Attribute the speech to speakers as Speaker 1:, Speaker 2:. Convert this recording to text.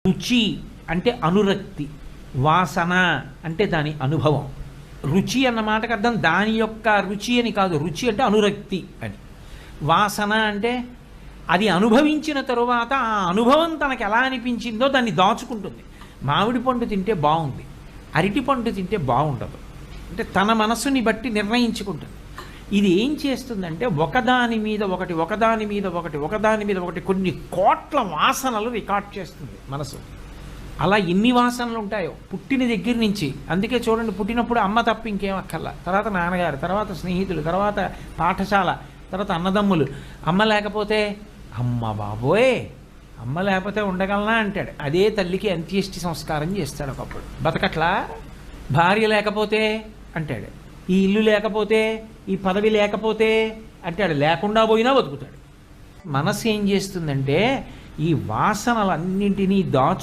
Speaker 1: రుచి అంటే అనురక్తి, వాసన అంటే దాని అనుభవం. రుచి అన్న మాటకు అర్థం దాని యొక్క రుచి అని కాదు, రుచి అంటే అనురక్తి అని. వాసన అంటే అది అనుభవించిన తరువాత ఆ అనుభవం తనకు ఎలా అనిపించిందో దాన్ని దాచుకుంటుంది. మామిడి పండు తింటే బాగుంది, అరటి పండు తింటే బాగుండదు, అంటే తన మనస్సుని బట్టి నిర్ణయించుకుంటుంది. ఇది ఏం చేస్తుందంటే ఒకదాని మీద ఒకటి ఒకదాని మీద ఒకటి ఒకదాని మీద ఒకటి కొన్ని కోట్ల వాసనలు రికార్డ్ చేస్తుంది మనసు. అలా ఎన్ని వాసనలు ఉంటాయో పుట్టిన దగ్గర నుంచి. అందుకే చూడండి, పుట్టినప్పుడు అమ్మ తప్ప ఇంకేం అక్కర్లా, తర్వాత నాన్నగారు, తర్వాత స్నేహితులు, తర్వాత పాఠశాల, తర్వాత అన్నదమ్ములు. అమ్మ లేకపోతే అమ్మ బాబోయ్, అమ్మ లేకపోతే ఉండగలనా అంటాడు. అదే తల్లికి అంత్యేష్టి సంస్కారం చేస్తాడు ఒకప్పుడు. బతకట్లా. భార్య లేకపోతే అంటాడు, ఈ ఇల్లు లేకపోతే, ఈ పదవి లేకపోతే అంటాడు. లేకుండా పోయినా బతుకుతాడు. మనసు ఏం చేస్తుందంటే ఈ వాసనలన్నింటినీ దాచు